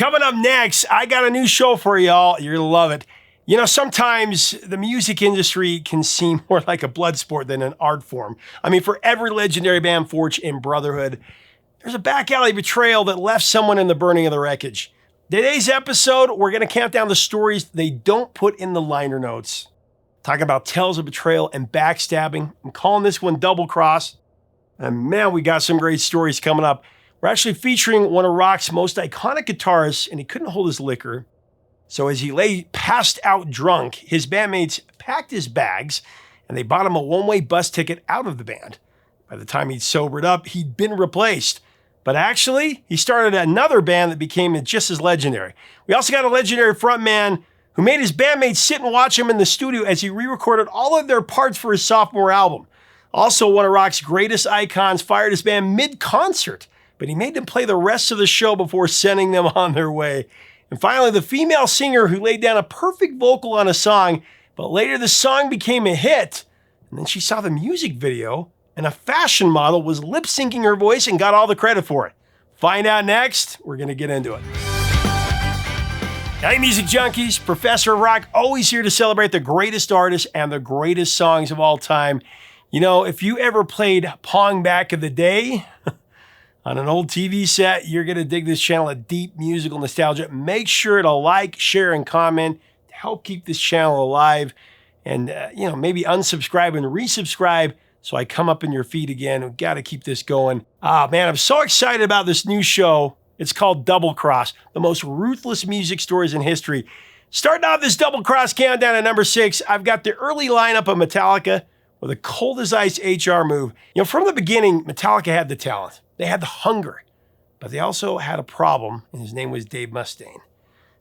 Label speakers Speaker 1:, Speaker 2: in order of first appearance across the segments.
Speaker 1: Coming up next, I got a new show for y'all. You're going to love it. You know, sometimes the music industry can seem more like a blood sport than an art form. I mean, for every legendary band forged in Brotherhood, there's a back alley betrayal that left someone in the burning of the wreckage. Today's episode, we're going to count down the stories they don't put in the liner notes. Talking about tales of betrayal and backstabbing. I'm calling this one Double Cross. And man, we got some great stories coming up. We're actually featuring one of rock's most iconic guitarists, and he couldn't hold his liquor. So as he lay passed out drunk, his bandmates packed his bags, and they bought him a one-way bus ticket out of the band. By the time he'd sobered up, he'd been replaced. But actually, he started another band that became just as legendary. We also got a legendary frontman who made his bandmates sit and watch him in the studio as he re-recorded all of their parts for his sophomore album. Also, one of rock's greatest icons fired his band mid-concert, but he made them play the rest of the show before sending them on their way. And finally, the female singer who laid down a perfect vocal on a song, but later the song became a hit, and then she saw the music video, and a fashion model was lip-syncing her voice and got all the credit for it. Find out next. We're going to get into it. Hey, music junkies, Professor of Rock, always here to celebrate the greatest artists and the greatest songs of all time. You know, if you ever played Pong back in the day, on an old TV set, you're going to dig this channel of deep musical nostalgia. Make sure to like, share, and comment to help keep this channel alive. And, maybe unsubscribe and resubscribe so I come up in your feed again. We've got to keep this going. Man, I'm so excited about this new show. It's called Double Cross, the most ruthless music stories in history. Starting off this Double Cross countdown at number 6, I've got the early lineup of Metallica with a cold-as-ice HR move. You know, from the beginning, Metallica had the talent. They had the hunger, but they also had a problem, and his name was Dave Mustaine.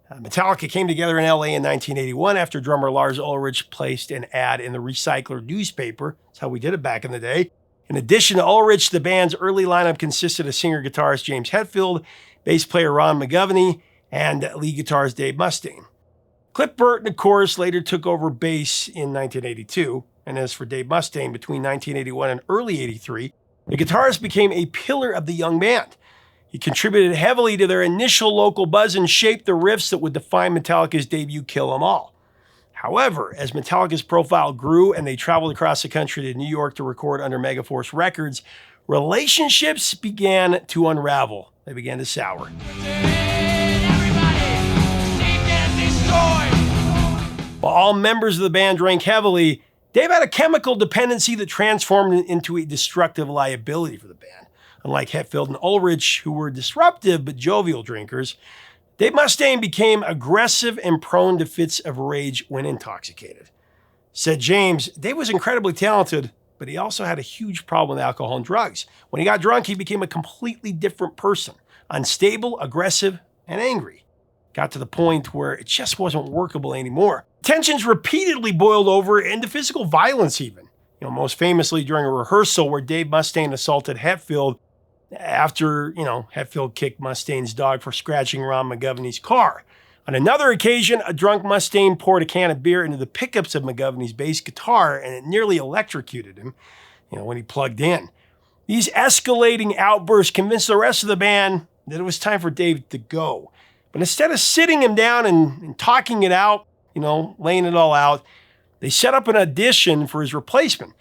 Speaker 1: Metallica came together in LA in 1981 after drummer Lars Ulrich placed an ad in the Recycler newspaper. That's how we did it back in the day. In addition to Ulrich, the band's early lineup consisted of singer-guitarist James Hetfield, bass player Ron McGovney, and lead guitarist Dave Mustaine. Cliff Burton, of course, later took over bass in 1982, and as for Dave Mustaine, between 1981 and early 83, the guitarist became a pillar of the young band. He contributed heavily to their initial local buzz and shaped the riffs that would define Metallica's debut Kill 'Em All. However, as Metallica's profile grew and they traveled across the country to New York to record under Megaforce Records, relationships began to unravel. They began to sour. While all members of the band drank heavily, Dave had a chemical dependency that transformed into a destructive liability for the band. Unlike Hetfield and Ulrich, who were disruptive but jovial drinkers, Dave Mustaine became aggressive and prone to fits of rage when intoxicated. Said James, Dave was incredibly talented, but he also had a huge problem with alcohol and drugs. When he got drunk, he became a completely different person, unstable, aggressive, and angry. Got to the point where it just wasn't workable anymore. Tensions repeatedly boiled over into physical violence even. You know, most famously during a rehearsal where Dave Mustaine assaulted Hetfield after, Hetfield kicked Mustaine's dog for scratching Ron McGovney's car. On another occasion, a drunk Mustaine poured a can of beer into the pickups of McGovney's bass guitar and it nearly electrocuted him, when he plugged in. These escalating outbursts convinced the rest of the band that it was time for Dave to go. But instead of sitting him down and talking it out, laying it all out, they set up an audition for his replacement.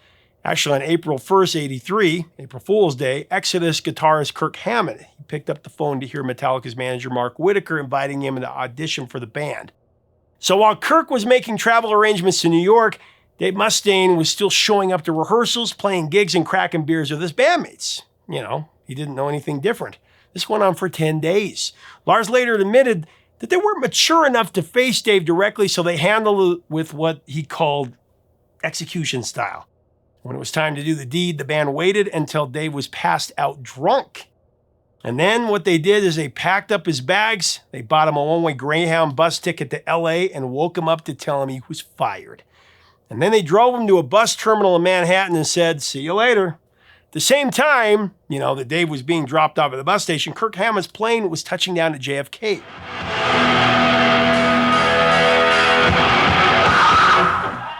Speaker 1: Actually, on April 1st, 83, April Fool's Day, Exodus guitarist Kirk Hammett, he picked up the phone to hear Metallica's manager Mark Whitaker inviting him to audition for the band. So while Kirk was making travel arrangements to New York, Dave Mustaine was still showing up to rehearsals, playing gigs, and cracking beers with his bandmates. He didn't know anything different. This went on for 10 days. Lars later admitted that they weren't mature enough to face Dave directly, so they handled it with what he called execution style. When it was time to do the deed, the band waited until Dave was passed out drunk. And then what they did is they packed up his bags, they bought him a one-way Greyhound bus ticket to LA and woke him up to tell him he was fired. And then they drove him to a bus terminal in Manhattan and said, "See you later." At the same time, that Dave was being dropped off at the bus station, Kirk Hammett's plane was touching down at JFK.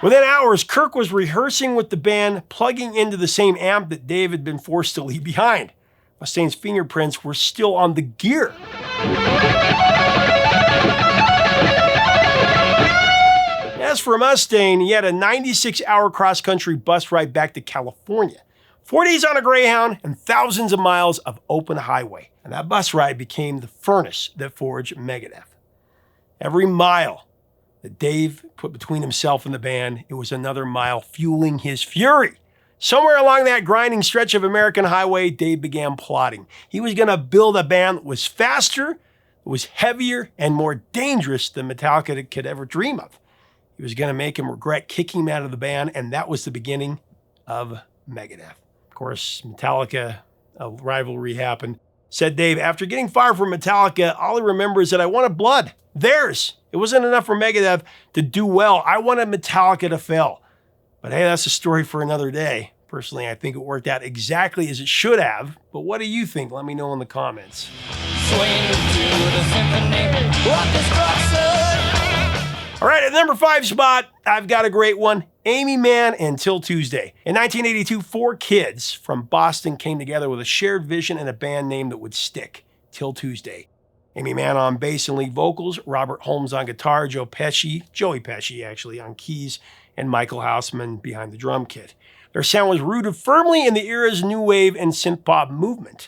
Speaker 1: Within hours, Kirk was rehearsing with the band, plugging into the same amp that Dave had been forced to leave behind. Mustaine's fingerprints were still on the gear. for Mustaine, he had a 96-hour cross-country bus ride back to California. 4 days on a Greyhound and thousands of miles of open highway. And that bus ride became the furnace that forged Megadeth. Every mile that Dave put between himself and the band, it was another mile fueling his fury. Somewhere along that grinding stretch of American highway, Dave began plotting. He was going to build a band that was faster, was heavier, and more dangerous than Metallica could ever dream of. He was going to make him regret kicking him out of the band, and that was the beginning of Megadeth. Of course, Metallica, a rivalry happened. Said Dave, after getting fired from Metallica, all I remember is that I wanted blood. Theirs. It wasn't enough for Megadeth to do well. I wanted Metallica to fail. But hey, that's a story for another day. Personally, I think it worked out exactly as it should have. But what do you think? Let me know in the comments. All right, at number 5 spot, I've got a great one. Amy Mann and Till Tuesday. In 1982, 4 kids from Boston came together with a shared vision and a band name that would stick, Till Tuesday. Amy Mann on bass and lead vocals, Robert Holmes on guitar, Joey Pesci actually, on keys, and Michael Houseman behind the drum kit. Their sound was rooted firmly in the era's new wave and synth-pop movement.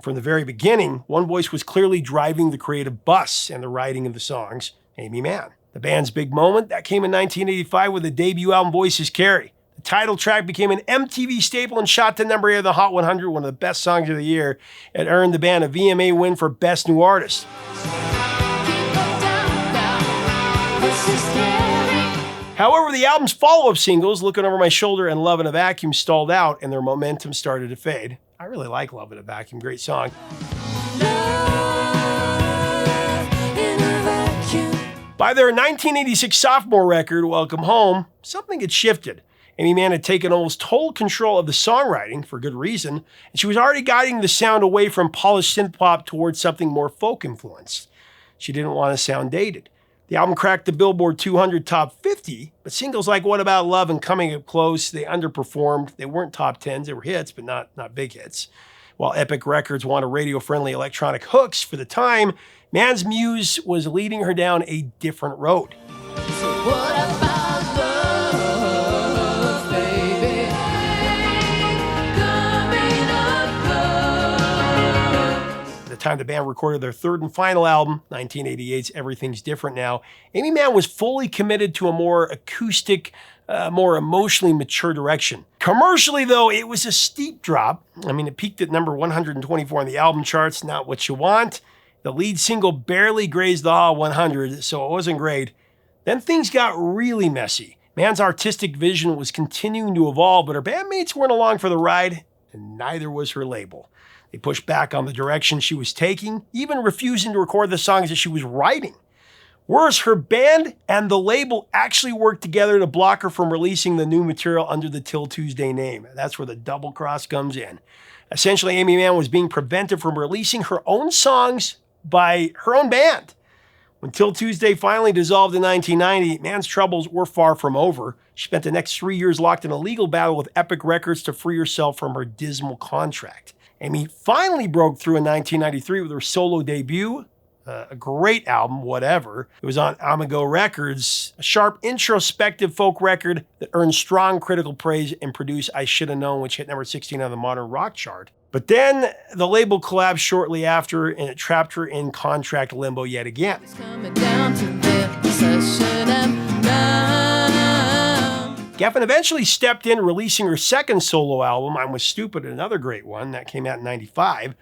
Speaker 1: From the very beginning, one voice was clearly driving the creative bus and the writing of the songs, Amy Mann. The band's big moment, that came in 1985 with the debut album Voices Carry. The title track became an MTV staple and shot to number 8 of the Hot 100, one of the best songs of the year. It earned the band a VMA win for Best New Artist. However, the album's follow-up singles, Looking Over My Shoulder and Love in a Vacuum, stalled out and their momentum started to fade. I really like Love in a Vacuum, great song. By their 1986 sophomore record, Welcome Home, something had shifted. Amy Mann had taken almost total control of the songwriting, for good reason, and she was already guiding the sound away from polished synth-pop towards something more folk-influenced. She didn't want to sound dated. The album cracked the Billboard 200 Top 50, but singles like What About Love and Coming Up Close, they underperformed. They weren't top 10s, they were hits, but not big hits. While Epic Records wanted radio-friendly electronic hooks for the time, Mann's muse was leading her down a different road.
Speaker 2: So what about love, baby? Coming up close.
Speaker 1: At the time the band recorded their third and final album, 1988's Everything's Different Now, Amy Mann was fully committed to a more acoustic, more emotionally mature direction. Commercially, though, it was a steep drop. I mean, it peaked at number 124 on the album charts, Not What You Want. The lead single barely grazed the Hot 100, so it wasn't great. Then things got really messy. Mann's artistic vision was continuing to evolve, but her bandmates weren't along for the ride, and neither was her label. They pushed back on the direction she was taking, even refusing to record the songs that she was writing. Worse, her band and the label actually worked together to block her from releasing the new material under the Till Tuesday name. That's where the double cross comes in. Essentially, Amy Mann was being prevented from releasing her own songs by her own band. When Till Tuesday finally dissolved in 1990, Mann's troubles were far from over. She spent the next 3 years locked in a legal battle with Epic Records to free herself from her dismal contract. Amy finally broke through in 1993 with her solo debut, a great album, Whatever. It was on Amigo Records, a sharp, introspective folk record that earned strong critical praise and produced I Shoulda Known, which hit number 16 on the modern rock chart. But then the label collapsed shortly after, and it trapped her in contract limbo yet again. Geffen eventually stepped in, releasing her second solo album, I'm Was Stupid, another great one, that came out in 95.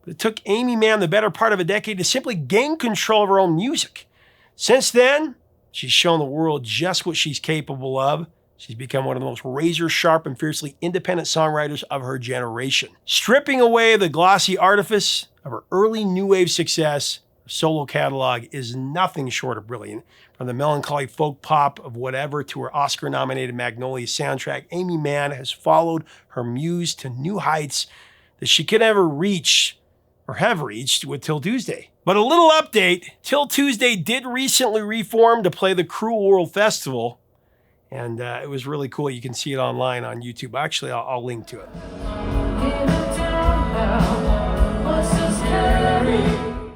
Speaker 1: But it took Amy Mann the better part of a decade to simply gain control of her own music. Since then, she's shown the world just what she's capable of. She's become one of the most razor-sharp and fiercely independent songwriters of her generation. Stripping away the glossy artifice of her early new wave success, her solo catalog is nothing short of brilliant. From the melancholy folk pop of Whatever to her Oscar-nominated Magnolia soundtrack, Amy Mann has followed her muse to new heights that she could never reach or have reached with Till Tuesday. But a little update, Till Tuesday did recently reform to play the Cruel World Festival, and it was really cool. You can see it online on YouTube. Actually, I'll link to it.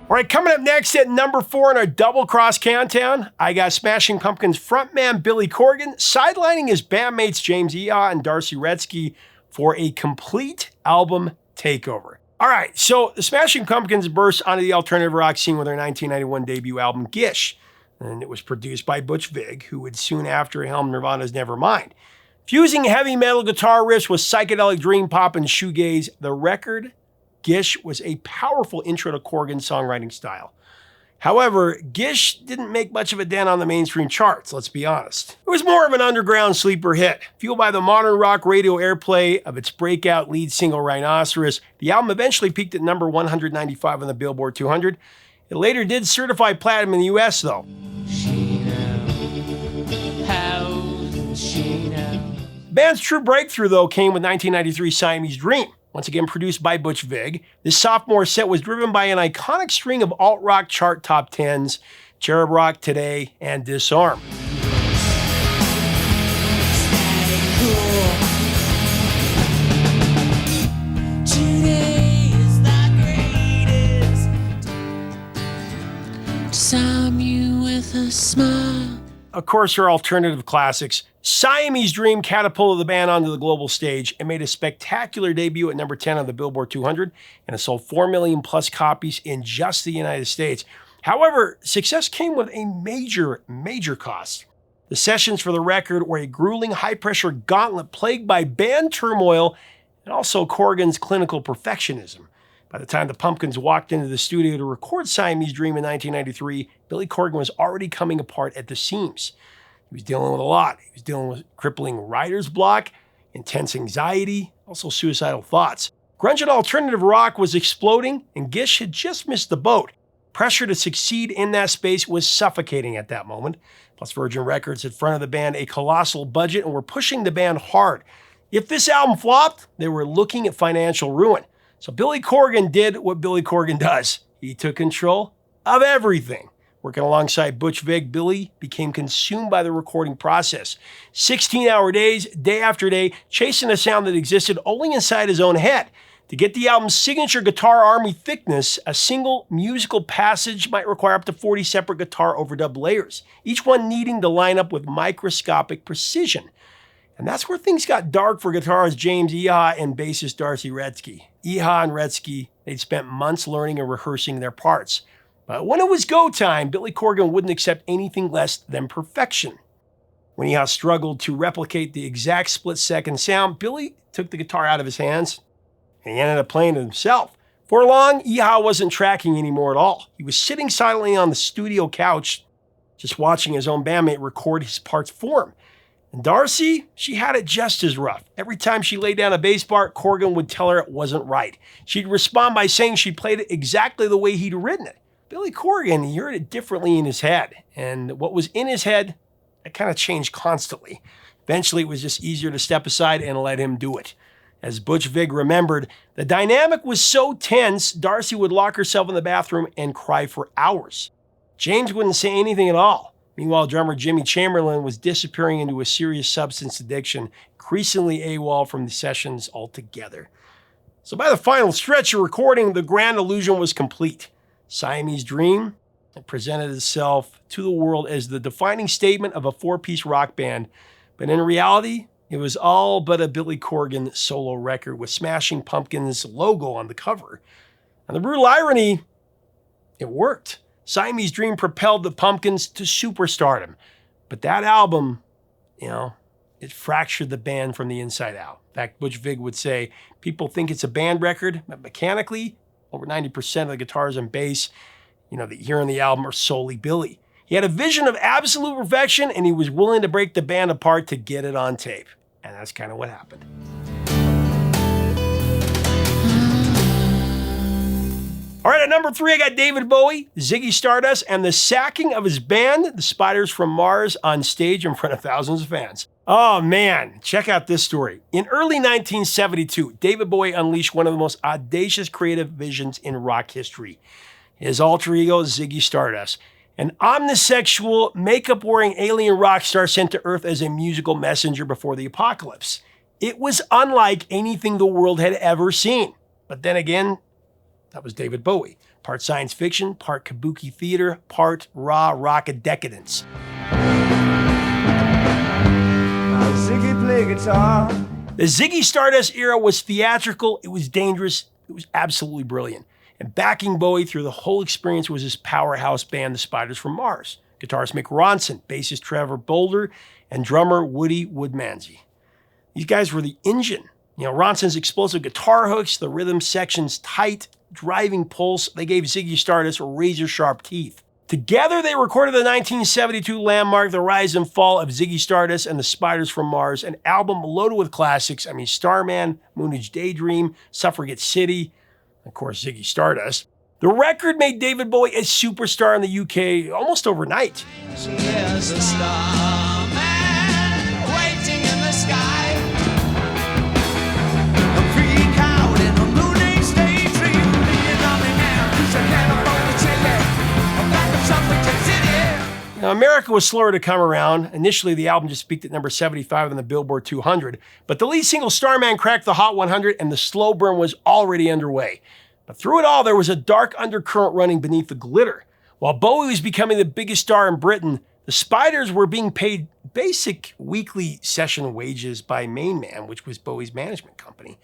Speaker 1: All right, coming up next at number 4 in our double cross countdown, I got Smashing Pumpkins frontman Billy Corgan sidelining his bandmates James Iha and Darcy Retzky for a complete album takeover. All right, so the Smashing Pumpkins burst onto the alternative rock scene with their 1991 debut album Gish, and it was produced by Butch Vig, who would soon after helm Nirvana's Nevermind. Fusing heavy metal guitar riffs with psychedelic dream pop and shoegaze, the record Gish was a powerful intro to Corgan's songwriting style. However, Gish didn't make much of a dent on the mainstream charts, let's be honest. It was more of an underground sleeper hit. Fueled by the modern rock radio airplay of its breakout lead single Rhinoceros, the album eventually peaked at number 195 on the Billboard 200. It later did certify platinum in the US, though.
Speaker 2: She now, how's she now?
Speaker 1: The band's true breakthrough, though, came with 1993's Siamese Dream. Once again produced by Butch Vig, this sophomore set was driven by an iconic string of alt-rock chart top 10s, Cherub Rock, Today, and Disarm.
Speaker 2: Today is the greatest. Disarm you with a smile.
Speaker 1: Of course, her alternative classics. Siamese Dream catapulted the band onto the global stage and made a spectacular debut at number 10 on the Billboard 200, and it sold 4 million plus copies in just the United States. However, success came with a major cost. The sessions for the record were a grueling high-pressure gauntlet plagued by band turmoil and also Corgan's clinical perfectionism. By the time the Pumpkins walked into the studio to record Siamese Dream in 1993, Billy Corgan was already coming apart at the seams. He was dealing with a lot. He was dealing with crippling writer's block, intense anxiety, also suicidal thoughts. Grunge and alternative rock was exploding, and Gish had just missed the boat. Pressure to succeed in that space was suffocating at that moment. Plus, Virgin Records had fronted the band a colossal budget and were pushing the band hard. If this album flopped, they were looking at financial ruin. So Billy Corgan did what Billy Corgan does. He took control of everything. Working alongside Butch Vig, Billy became consumed by the recording process. 16-hour days, day after day, chasing a sound that existed only inside his own head. To get the album's signature guitar army thickness, a single musical passage might require up to 40 separate guitar overdub layers, each one needing to line up with microscopic precision. And that's where things got dark for guitarist James Iha and bassist Darcy Retzky. Iha and Retzky, they'd spent months learning and rehearsing their parts. But when it was go time, Billy Corgan wouldn't accept anything less than perfection. When Iha struggled to replicate the exact split-second sound, Billy took the guitar out of his hands and he ended up playing it himself. For long, Iha wasn't tracking anymore at all. He was sitting silently on the studio couch, just watching his own bandmate record his parts for him. And Darcy, she had it just as rough. Every time she laid down a bass part, Corgan would tell her it wasn't right. She'd respond by saying she played it exactly the way he'd written it. Billy Corgan, he heard it differently in his head. And what was in his head, it kind of changed constantly. Eventually, it was just easier to step aside and let him do it. As Butch Vig remembered, the dynamic was so tense, Darcy would lock herself in the bathroom and cry for hours. James wouldn't say anything at all. Meanwhile, drummer Jimmy Chamberlain was disappearing into a serious substance addiction, increasingly AWOL from the sessions altogether. So by the final stretch of recording, the grand illusion was complete. Siamese Dream presented itself to the world as the defining statement of a four-piece rock band, but in reality, it was all but a Billy Corgan solo record with Smashing Pumpkins logo on the cover. And the brutal irony, it worked. Siamese Dream propelled the Pumpkins to superstardom, but that album, it fractured the band from the inside out. In fact, Butch Vig would say, people think it's a band record, but mechanically, over 90% of the guitars and bass, that you hear on the album are solely Billy. He had a vision of absolute perfection, and he was willing to break the band apart to get it on tape. And that's kind of what happened. All right, at number 3, I got David Bowie, Ziggy Stardust, and the sacking of his band, the Spiders from Mars, on stage in front of thousands of fans. Oh man, check out this story. In early 1972, David Bowie unleashed one of the most audacious creative visions in rock history. His alter ego, Ziggy Stardust, an omnisexual, makeup-wearing alien rock star sent to Earth as a musical messenger before the apocalypse. It was unlike anything the world had ever seen. But then again, that was David Bowie. Part science fiction, part kabuki theater, part raw rock of decadence.
Speaker 3: Ziggy play guitar.
Speaker 1: The Ziggy Stardust era was theatrical, it was dangerous, it was absolutely brilliant. And backing Bowie through the whole experience was his powerhouse band, the Spiders from Mars. Guitarist Mick Ronson, bassist Trevor Bolder, and drummer Woody Woodmansey. These guys were the engine. Ronson's explosive guitar hooks, the rhythm section's tight, driving pulse, they gave Ziggy Stardust razor-sharp teeth. Together, they recorded the 1972 landmark, The Rise and Fall of Ziggy Stardust and the Spiders from Mars, an album loaded with classics. Starman, Moonage Daydream, Suffragette City, of course, Ziggy Stardust. The record made David Bowie a superstar in the UK almost overnight.
Speaker 2: There's a starman waiting in the sky. A freak out in a moonage daydream. Being on the air, 'cause I can't afford the ticket. I'm back in Suffragette City.
Speaker 1: America was slower to come around. Initially, the album just peaked at number 75 on the Billboard 200, but the lead single Starman cracked the Hot 100 and the slow burn was already underway. But through it all, there was a dark undercurrent running beneath the glitter. While Bowie was becoming the biggest star in Britain, the Spiders were being paid basic weekly session wages by Main Man, which was Bowie's management company.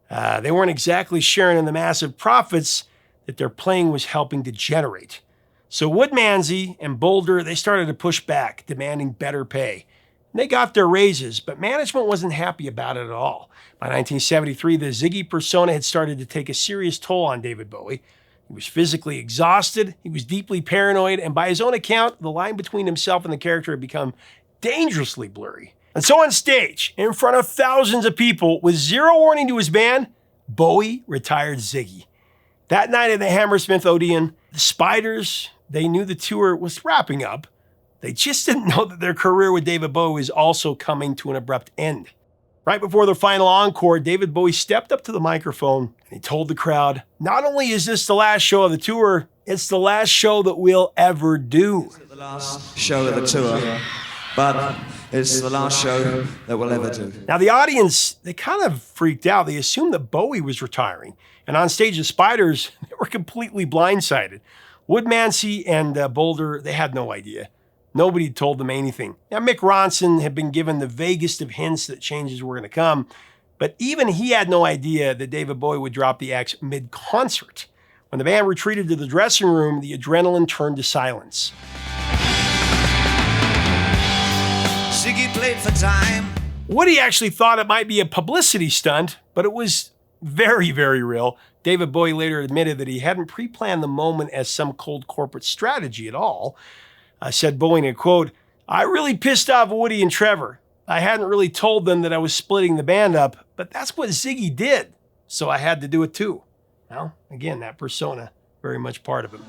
Speaker 1: They weren't exactly sharing in the massive profits that their playing was helping to generate. So Woodmansey and Bolder, they started to push back, demanding better pay. And they got their raises, but management wasn't happy about it at all. By 1973, the Ziggy persona had started to take a serious toll on David Bowie. He was physically exhausted, he was deeply paranoid, and by his own account, the line between himself and the character had become dangerously blurry. And so on stage, in front of thousands of people, with zero warning to his band, Bowie retired Ziggy. That night at the Hammersmith Odeon, the Spiders, they knew the tour was wrapping up. They just didn't know that their career with David Bowie was also coming to an abrupt end. Right before their final encore, David Bowie stepped up to the microphone and he told the crowd, "Not only is this the last show of the tour, it's the last show that we'll ever do."
Speaker 3: The last show of the tour, but it's the last show that we'll ever do.
Speaker 1: Now the audience, they kind of freaked out. They assumed that Bowie was retiring. And on stage, the Spiders, they were completely blindsided. Woodmansey and Bolder, they had no idea. Nobody told them anything. Now, Mick Ronson had been given the vaguest of hints that changes were going to come, but even he had no idea that David Bowie would drop the axe mid-concert. When the band retreated to the dressing room, the adrenaline turned to silence.
Speaker 3: Ziggy played for time.
Speaker 1: Woody actually thought it might be a publicity stunt, but it was very, very real. David Bowie later admitted that he hadn't pre-planned the moment as some cold corporate strategy at all. Said Bowie in a quote, "I really pissed off Woody and Trevor. I hadn't really told them that I was splitting the band up, but that's what Ziggy did, so I had to do it too." Well, again, that persona, very much part of him.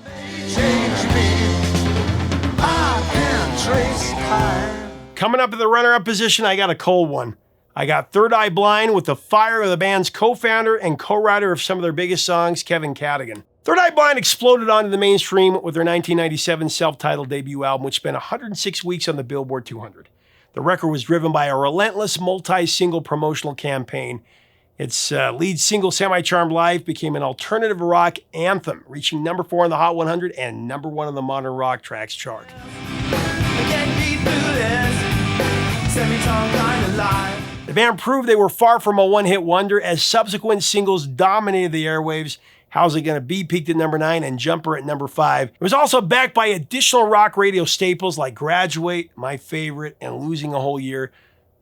Speaker 1: Coming up in the runner-up position, I got a cold one. I got Third Eye Blind with the fire of the band's co-founder and co-writer of some of their biggest songs, Kevin Cadigan. Third Eye Blind exploded onto the mainstream with their 1997 self-titled debut album, which spent 106 weeks on the Billboard 200. The record was driven by a relentless multi-single promotional campaign. Its lead single, Semi-Charmed Life, became an alternative rock anthem, reaching number 4 on the Hot 100 and number 1 on the Modern Rock Tracks chart. The band proved they were far from a one-hit wonder as subsequent singles dominated the airwaves. How's It Gonna Be peaked at number 9 and Jumper at number 5. It was also backed by additional rock radio staples like Graduate, My Favorite, and Losing a Whole Year.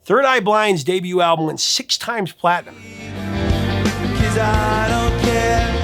Speaker 1: Third Eye Blind's debut album went 6 times platinum.
Speaker 3: 'Cause I don't care.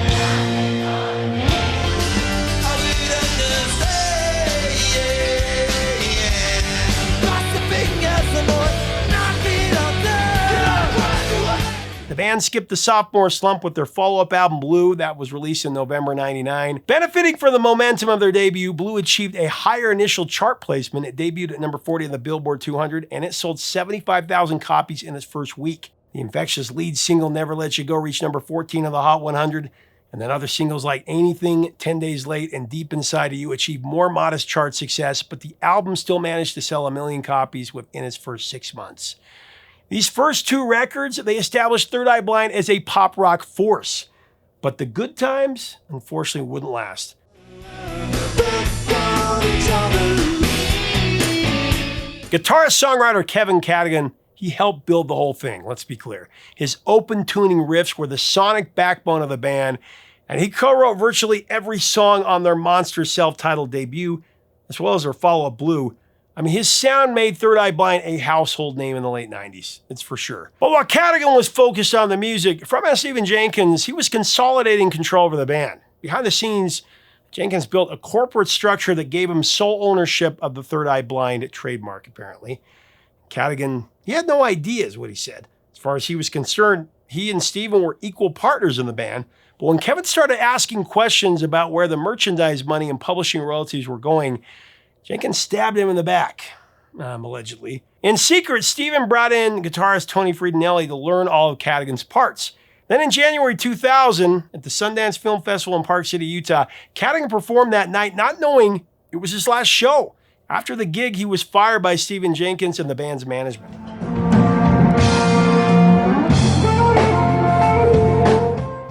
Speaker 1: The band skipped the sophomore slump with their follow-up album, Blue, that was released in November 99. Benefiting from the momentum of their debut, Blue achieved a higher initial chart placement. It debuted at number 40 on the Billboard 200, and it sold 75,000 copies in its first week. The infectious lead single, Never Let You Go, reached number 14 on the Hot 100, and then other singles like Anything, 10 Days Late, and Deep Inside of You achieved more modest chart success, but the album still managed to sell 1 million copies within its first 6 months. These first 2 records, they established Third Eye Blind as a pop rock force. But the good times, unfortunately, wouldn't last. Guitarist-songwriter Kevin Cadigan, he helped build the whole thing, let's be clear. His open tuning riffs were the sonic backbone of the band, and he co-wrote virtually every song on their monster self-titled debut, as well as their follow-up Blue. I mean, his sound made Third Eye Blind a household name in the late 90s, it's for sure. But while Cadigan was focused on the music, frontman Stephen Jenkins, he was consolidating control over the band. Behind the scenes, Jenkins built a corporate structure that gave him sole ownership of the Third Eye Blind trademark, apparently. Cadigan, he had no idea, is what he said. As far as he was concerned, he and Stephen were equal partners in the band. But when Kevin started asking questions about where the merchandise money and publishing royalties were going, Jenkins stabbed him in the back, allegedly. In secret, Stephen brought in guitarist Tony Friedinelli to learn all of Cadigan's parts. Then in January 2000, at the Sundance Film Festival in Park City, Utah, Cadigan performed that night not knowing it was his last show. After the gig, he was fired by Stephen Jenkins and the band's management.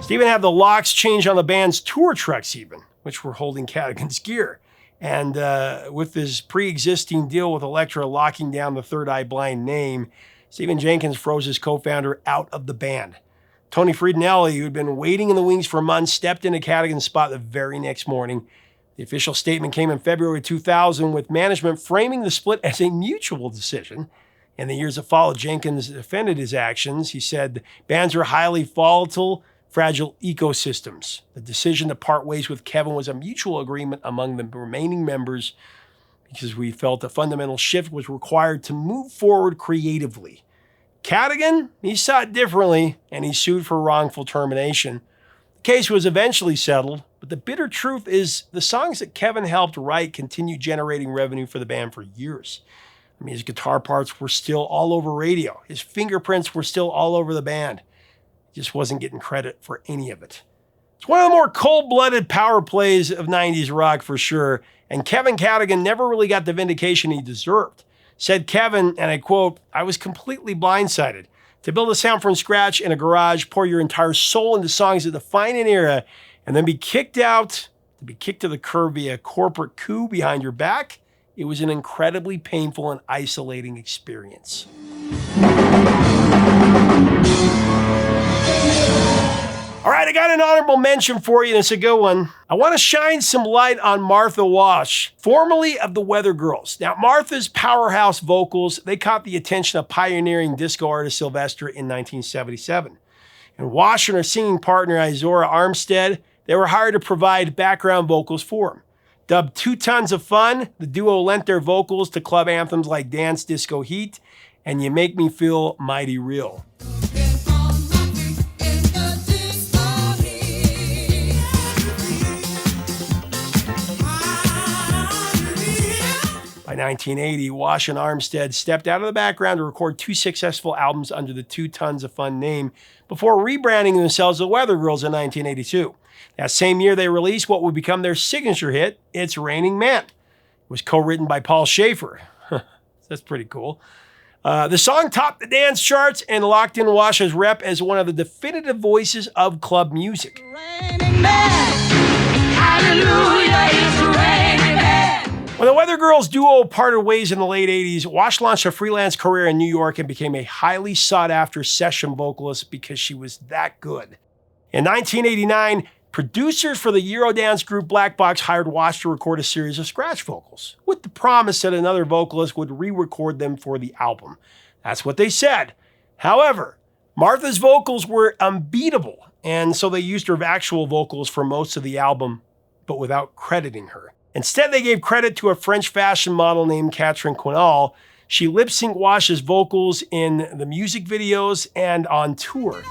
Speaker 1: Stephen had the locks changed on the band's tour trucks even, which were holding Cadigan's gear. And with his pre-existing deal with Elektra locking down the Third Eye Blind name, Stephen Jenkins froze his co-founder out of the band. Tony Friedinelli, who had been waiting in the wings for months, stepped into Cadigan's spot the very next morning. The official statement came in February 2000, with management framing the split as a mutual decision. In the years that followed, Jenkins defended his actions. He said, bands are highly volatile, fragile ecosystems. The decision to part ways with Kevin was a mutual agreement among the remaining members because we felt a fundamental shift was required to move forward creatively. Cadigan, he saw it differently, and he sued for wrongful termination. The case was eventually settled, but the bitter truth is the songs that Kevin helped write continued generating revenue for the band for years. I mean, his guitar parts were still all over radio. His fingerprints were still all over the band. He just wasn't getting credit for any of it. It's one of the more cold-blooded power plays of 90s rock for sure, and Kevin Cadigan never really got the vindication he deserved. Said Kevin, and I quote, "I was completely blindsided. To build a sound from scratch in a garage, pour your entire soul into songs that define an era, and then be kicked out, to be kicked to the curb via a corporate coup behind your back, it was an incredibly painful and isolating experience." All right, I got an honorable mention for you, and it's a good one. I want to shine some light on Martha Wash, formerly of the Weather Girls. Now, Martha's powerhouse vocals, they caught the attention of pioneering disco artist Sylvester in 1977. And Wash and her singing partner, Izora Armstead, they were hired to provide background vocals for him. Dubbed 2 Tons of Fun, the duo lent their vocals to club anthems like Dance Disco Heat and You Make Me Feel Mighty Real. By 1980, Wash and Armstead stepped out of the background to record 2 successful albums under the 2 Tons of Fun name before rebranding themselves the Weather Girls in 1982. That same year, they released what would become their signature hit, It's Raining Men. It was co-written by Paul Schaefer. That's pretty cool. The song topped the dance charts and locked in Wash's rep as one of the definitive voices of club music.
Speaker 2: Raining men, hallelujah, it's raining men.
Speaker 1: When the Weather Girls duo parted ways in the late 80s, Wash launched a freelance career in New York and became a highly sought-after session vocalist because she was that good. In 1989, producers for the Eurodance group Black Box hired Wash to record a series of scratch vocals, with the promise that another vocalist would re-record them for the album. That's what they said. However, Martha's vocals were unbeatable, and so they used her actual vocals for most of the album, but without crediting her. Instead, they gave credit to a French fashion model named Catherine Quinal. She lip-synced Wash's vocals in the music videos and on tour.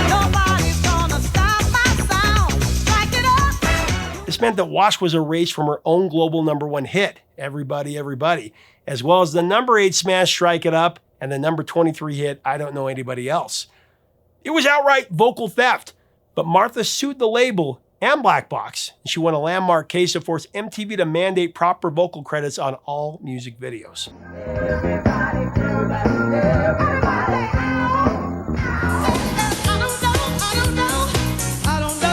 Speaker 2: Nobody's gonna stop my sound. Like it up.
Speaker 1: This meant that Wash was erased from her own global #1 hit, Everybody, Everybody, as well as the #8 smash Strike It Up and the #23 hit, I Don't Know Anybody Else. It was outright vocal theft, but Martha sued the label and Black Box, and she won a landmark case to force MTV to mandate proper vocal credits on all music videos.
Speaker 2: I don't know.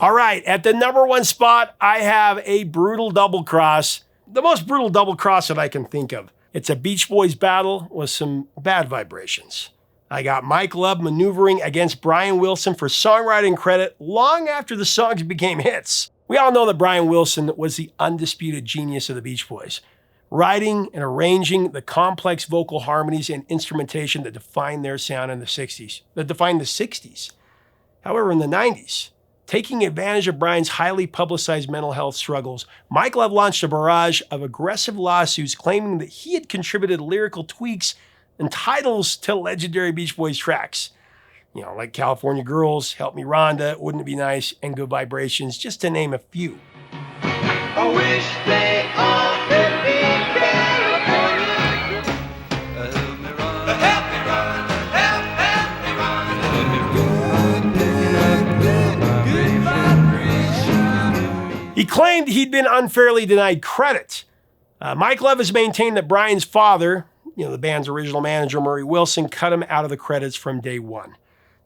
Speaker 1: All right, at the number 1 spot, I have a brutal double cross. The most brutal double cross that I can think of. It's a Beach Boys battle with some bad vibrations. I got Mike Love maneuvering against Brian Wilson for songwriting credit long after the songs became hits. We all know that Brian Wilson was the undisputed genius of the Beach Boys, writing and arranging the complex vocal harmonies and instrumentation that defined their sound in the 60s, that defined the 60s. However, in the 90s, taking advantage of Brian's highly publicized mental health struggles, Mike Love launched a barrage of aggressive lawsuits claiming that he had contributed lyrical tweaks and titles to legendary Beach Boys tracks. Like California Girls, Help Me Rhonda, Wouldn't It Be Nice, and Good Vibrations, just to name a few.
Speaker 2: I wish they all could be California. Help me run, help me run, help me run. Good vibration.
Speaker 1: He claimed he'd been unfairly denied credit. Mike Love has maintained that Brian's father, the band's original manager, Murray Wilson, cut him out of the credits from day one.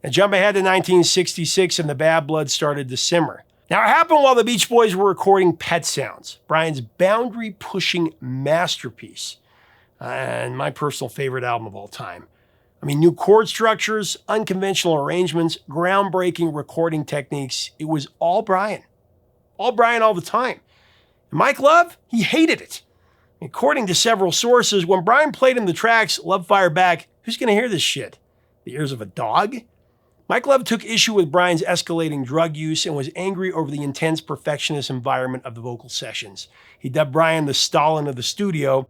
Speaker 1: Now jump ahead to 1966 and the bad blood started to simmer. Now it happened while the Beach Boys were recording Pet Sounds, Brian's boundary-pushing masterpiece, and my personal favorite album of all time. New chord structures, unconventional arrangements, groundbreaking recording techniques. It was all Brian. All Brian all the time. And Mike Love, he hated it. According to several sources, when Brian played him the tracks, Love fired back, "Who's going to hear this shit? The ears of a dog?" Mike Love took issue with Brian's escalating drug use and was angry over the intense perfectionist environment of the vocal sessions. He dubbed Brian the Stalin of the studio,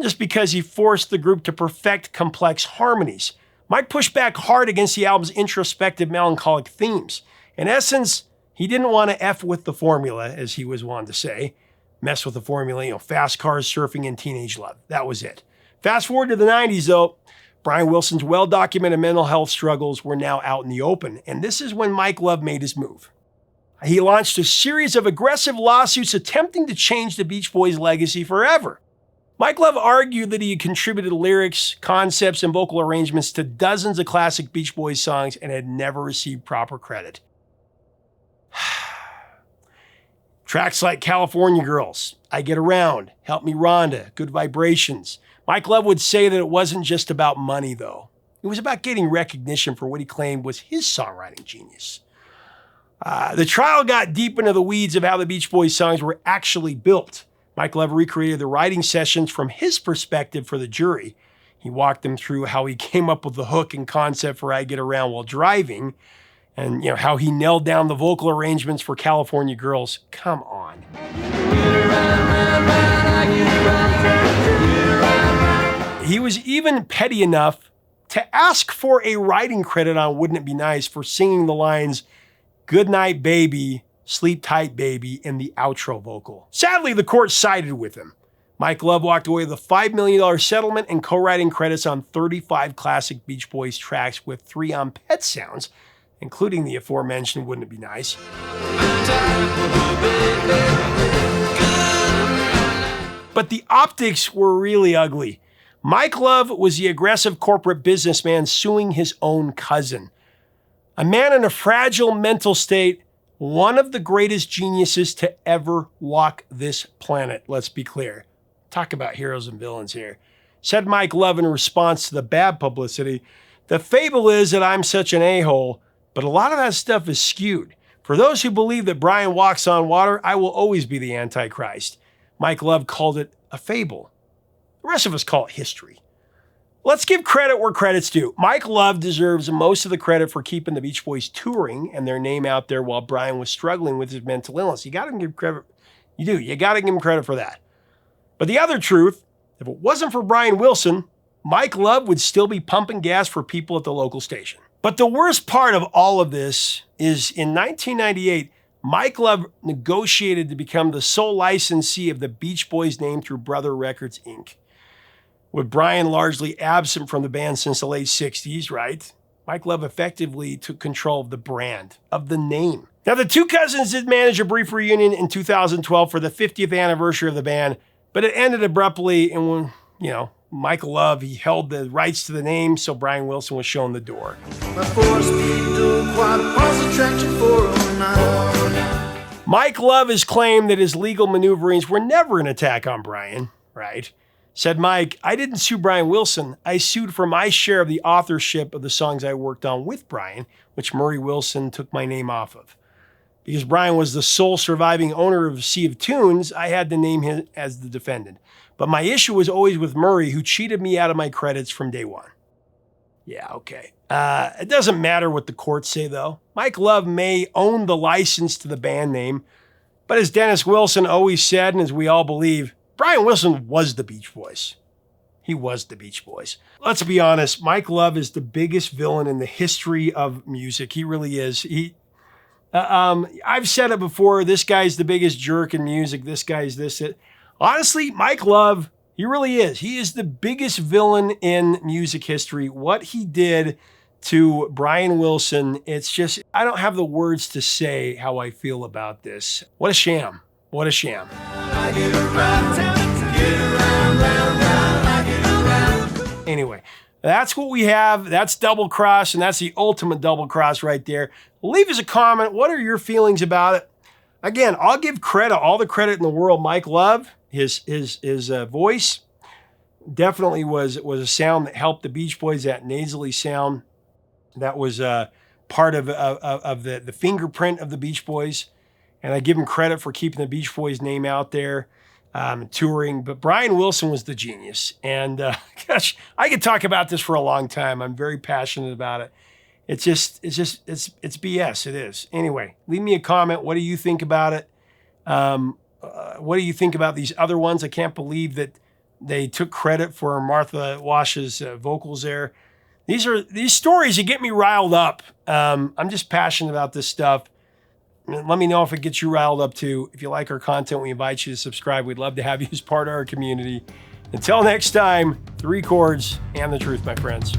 Speaker 1: just because he forced the group to perfect complex harmonies. Mike pushed back hard against the album's introspective, melancholic themes. In essence, he didn't want to F with the formula, as he was wont to say. Mess with the formula, fast cars, surfing, and teenage love. That was it. Fast forward to the 90s, though. Brian Wilson's well-documented mental health struggles were now out in the open, and this is when Mike Love made his move. He launched a series of aggressive lawsuits attempting to change the Beach Boys' legacy forever. Mike Love argued that he had contributed lyrics, concepts, and vocal arrangements to dozens of classic Beach Boys songs and had never received proper credit. Tracks like California Girls, I Get Around, Help Me Rhonda, Good Vibrations. Mike Love would say that it wasn't just about money, though. It was about getting recognition for what he claimed was his songwriting genius. The trial got deep into the weeds of how the Beach Boys songs were actually built. Mike Love recreated the writing sessions from his perspective for the jury. He walked them through how he came up with the hook and concept for I Get Around while driving, and how he nailed down the vocal arrangements for California Girls. Come on. He was even petty enough to ask for a writing credit on Wouldn't It Be Nice for singing the lines, "Good night, baby, sleep tight, baby," in the outro vocal. Sadly, the court sided with him. Mike Love walked away with a $5 million settlement and co-writing credits on 35 classic Beach Boys tracks, with 3 on Pet Sounds, including the aforementioned Wouldn't It Be Nice. But the optics were really ugly. Mike Love was the aggressive corporate businessman suing his own cousin. A man in a fragile mental state, one of the greatest geniuses to ever walk this planet, let's be clear. Talk about heroes and villains here. Said Mike Love in response to the bad publicity, "The fable is that I'm such an a-hole, but a lot of that stuff is skewed. For those who believe that Brian walks on water, I will always be the Antichrist." Mike Love called it a fable. The rest of us call it history. Let's give credit where credit's due. Mike Love deserves most of the credit for keeping the Beach Boys touring and their name out there while Brian was struggling with his mental illness. You got to give credit. You do. You got to give him credit for that. But the other truth, if it wasn't for Brian Wilson, Mike Love would still be pumping gas for people at the local station. But the worst part of all of this is in 1998, Mike Love negotiated to become the sole licensee of the Beach Boys name through Brother Records, Inc. With Brian largely absent from the band since the late 60s, right? Mike Love effectively took control of the brand, of the name. Now, the two cousins did manage a brief reunion in 2012 for the 50th anniversary of the band, but it ended abruptly, and when, Michael Love, he held the rights to the name, so Brian Wilson was shown the door.
Speaker 2: My 4-speed dual quad, positive traction for 'em.
Speaker 1: Mike Love has claimed that his legal maneuverings were never an attack on Brian, right? Said Mike, I didn't sue Brian Wilson. I sued for my share of the authorship of the songs I worked on with Brian, which Murray Wilson took my name off of. Because Brian was the sole surviving owner of Sea of Tunes, I had to name him as the defendant. But my issue was always with Murray, who cheated me out of my credits from day one. Yeah, okay. It doesn't matter what the courts say, though. Mike Love may own the license to the band name, but as Dennis Wilson always said, and as we all believe, Brian Wilson was the Beach Boys. He was the Beach Boys. Let's be honest, Mike Love is the biggest villain in the history of music. He really is. I've said it before, this guy's the biggest jerk in music. This guy's this. Honestly, Mike Love, he really is. He is the biggest villain in music history. What he did to Brian Wilson, it's just, I don't have the words to say how I feel about this. What a sham. What a sham. Anyway, that's what we have. That's double cross, and that's the ultimate double cross right there. Leave us a comment. What are your feelings about it? Again, I'll give credit, all the credit in the world. Mike Love, his voice definitely was a sound that helped the Beach Boys, that nasally sound. That was part of the fingerprint of the Beach Boys. And I give him credit for keeping the Beach Boys name out there, touring. But Brian Wilson was the genius. And gosh, I could talk about this for a long time. I'm very passionate about it. It's BS. It is. Anyway, leave me a comment. What do you think about it? What do you think about these other ones? I can't believe that they took credit for Martha Wash's vocals there. These stories that get me riled up. I'm just passionate about this stuff. Let me know if it gets you riled up too. If you like our content, we invite you to subscribe. We'd love to have you as part of our community. Until next time, 3 chords and the truth, my friends.